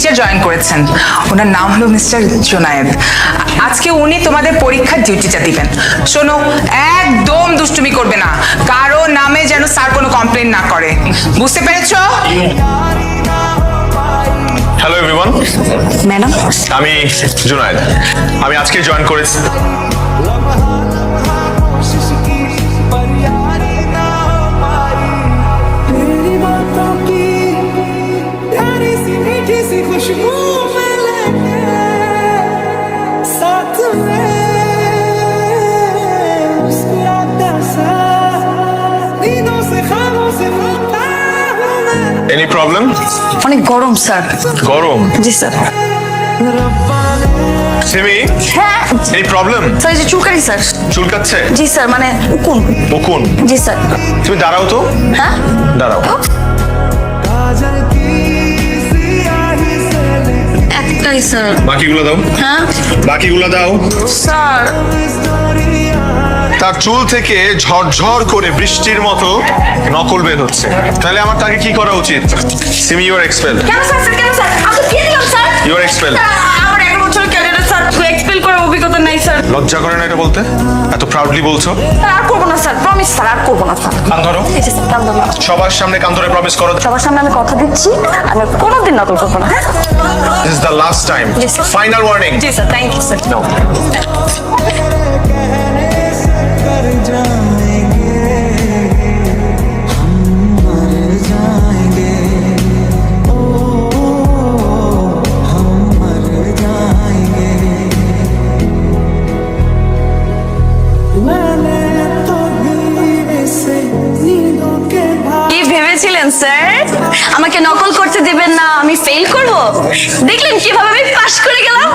Teacher join করেছেন, ওনার নাম হলো মিস্টার জোনায়েদ। আজকে উনি তোমাদের পরীক্ষার ডিউটিটা দিবেন। শোনো, একদম দুষ্টুমি করবে না, কারো নামে যেন স্যার কোনো কমপ্লেন না করে, বুঝতে পেরেছো? হ্যালো এভরিওয়ান, ম্যাডাম, আমি জুনায়েদ। আমি আজকে জয়েন করেছি। Any problem? অনেক গরম স্যার। গরম? জি স্যার। সিমি, হ্যাঁ এনি প্রবলেম? স্যার, এই যে চুলকানি স্যার। চুলকাচ্ছে? জি স্যার, মানে উকুন। উকুন? জি স্যার। তুমি দাঁড়াও তো। হ্যাঁ দাঁড়াও। একটাই স্যার। বাকিগুলো দাও। হ্যাঁ বাকিগুলো দাও। স্যার। তার চুল থেকে ঝরঝর করে বৃষ্টির মতো নকল বের হচ্ছে। তাহলে আমার তাকে কি করা উচিত? Simi, you are expel. কেন স্যার? স্যার কেন স্যার? আমি দিয়ে দিলাম স্যার। You are expel. আমার 1 বছর ক্যারিয়ারে স্যার এক্সপেল করার অভিজ্ঞতা নাই স্যার। লজ্জা করে না এটা বলতে? এত প্রাউডলি বলছো। স্যার আর করবো না স্যার, প্রমিস স্যার, আর করবো না স্যার। কান ধরো। এই যে স্যার, কান ধরলাম। সবার সামনে কান ধরে প্রমিস করো। সবার সামনে আমি কথা দিচ্ছি, আমি কোনোদিন নকল করবো না। This is the last time. Yes, sir. Final warning. জি sir, thank you sir. No. কি ভেবেছিলেন স্যার? আমাকে নকল করতে দিবেন না, আমি ফেল করব? দেখলেন কিভাবে আমি পাস করে গেলাম?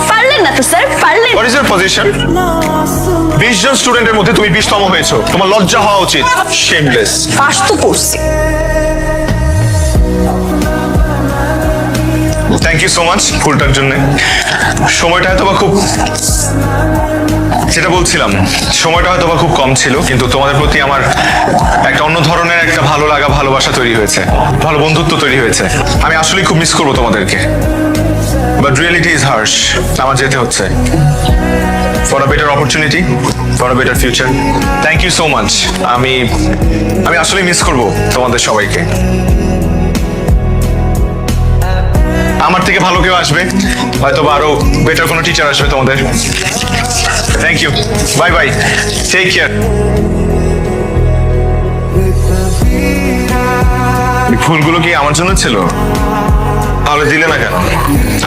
পারলেন না তো স্যার, পারলেন। What is your position? 20 জন স্টুডেন্টের মধ্যে তুমি 20তম হয়েছো। তোমার লজ্জা হওয়া উচিত। শেমলেস। পাস তো করছি। থ্যাংক ইউ সো মাচ ফুলটার জন্য। সময়টা হয়তো বা খুব, যেটা বলছিলাম, সময়টা হয়তো বা খুব কম ছিল, কিন্তু তোমাদের প্রতি আমার একটা অন্য ধরনের একটা ভালো লাগা, ভালোবাসা তৈরি হয়েছে, ভালো বন্ধুত্ব তৈরি হয়েছে। আমি আসলেই খুব মিস করবো তোমাদেরকে। But reality is harsh. আমার যেতে হচ্ছে for a better opportunity, for a better future. Thank you so much. আমি আসলে মিস করবো তোমাদের সবাইকে। আমার থেকে ভালো কেউ আসবে, হয়তো বা আরো বেটার কোনো টিচার আসবে তোমাদের। Thank you, bye bye, take care. ফুলগুলো কি আমার জন্য ছিল? তাহলে দিলে না কেন?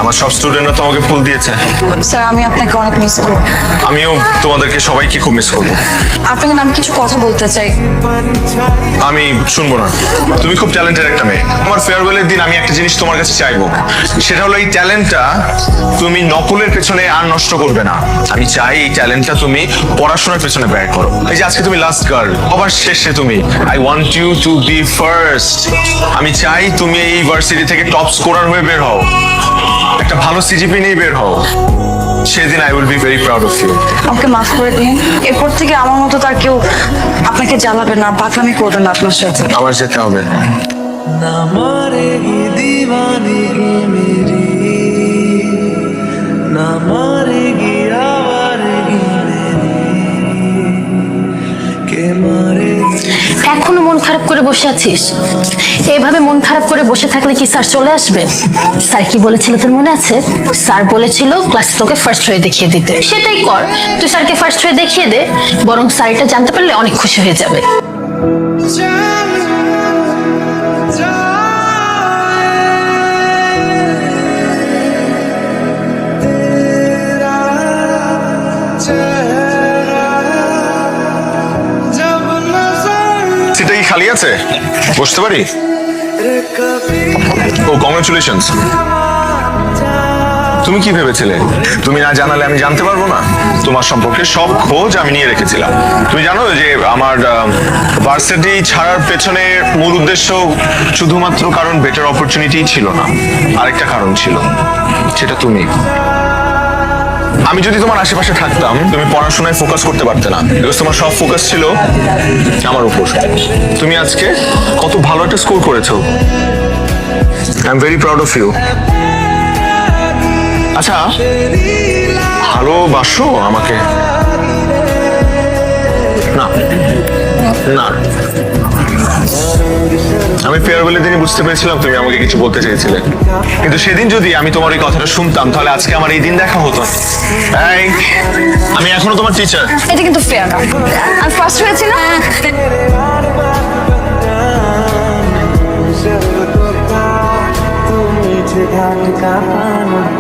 আমার সব স্টুডেন্টরা তোমাকে ফুল দিয়েছে। স্যার, আমি আপনাকে অনেক মিস করব। আমিও তোমাদেরকে সবাইকে খুব মিস করবো। আপনাকে আমি কিছু কথা বলতে চাই। আমি শুনবো না। তুমি খুব ট্যালেন্টেড একটা মেয়ে। আমার ফেয়ারওয়েলের দিন আমি একটা জিনিস তোমার কাছে চাইবো, সেটা হলো এই ট্যালেন্টটা তুমি নকলের পেছনে আর নষ্ট করবে না। আমি চাই এই ট্যালেন্টটা তুমি পড়াশোনার পেছনে ব্যয় করো। এই যে আজকে তুমি লাস্ট গার্ল, সবার শেষে তুমি। I want you to be first. আমি চাই তুমি এই ইউনিভার্সিটি থেকে টপ স্কোরার হয়ে বের হও, একটা ভালো সিজিপি নিয়ে বের হও। সেদিন I will be very proud of you. আমাকে মাফ করে দিন। এরপর থেকে আমার মতো তার কেউ আপনাকে জ্বালাবে না, পাগলামি করবে না আপনার সাথে। আমার যেতে হবে। ना मारेगी दीवानगी मेरी, ना मारेगी आवारगी मेरी, के मारेगी। এখনো মন খারাপ করে বসে আছিস? এইভাবে মন খারাপ করে বসে থাকলে কি স্যার চলে আসবে? স্যার কি বলেছিল তোর মনে আছে? স্যার বলেছিল ক্লাসে তোকে ফার্স্ট হয়ে দেখিয়ে দিতে। সেটাই কর, তুই স্যারকে ফার্স্ট হয়ে দেখিয়ে দে, বরং স্যার এটা জানতে পারলে অনেক খুশি হয়ে যাবে। সিটটা কি খালি আছে? বসতে পারি? ও, কংগ্রাচুলেশনস। তুমি কি ভেবেছিলে তুমি না জানালে আমি জানতে পারবো না? তোমার সম্পর্কে সব খোঁজ আমি নিয়ে রেখেছিলাম। তুমি জানো যে আমার ভার্সিটি ছাড়ার পেছনে মূল উদ্দেশ্য শুধুমাত্র কারণ বেটার অপরচুনিটি ছিল না, আরেকটা কারণ ছিল, সেটা তুমি। আমি যদি তোমার আশেপাশে থাকতাম তুমি পড়াশোনায় ফোকাস করতে পারতে না, বিকজ তোমার সব ফোকাস ছিল আমার উপর। তুমি আজকে কত ভালো একটা স্কোর করেছো, I am very proud of you. আচ্ছা, ভালোবাসো আমাকে? না না, আমি ফেয়ারওয়েলের দিনই বুঝতে পেরেছিলাম তুমি আমাকে কিছু বলতে চেয়েছিলে, কিন্তু সেদিন যদি আমি তোমার এই কথাটা শুনতাম তাহলে আজকে আমার এই দিন দেখা হতো না। এই, আমি এখনো তোমার টিচার। এটা কিন্তু ফেয়ার না। আমি ফার্স্ট হয়েছি না? तुम मीठे घाट का पानी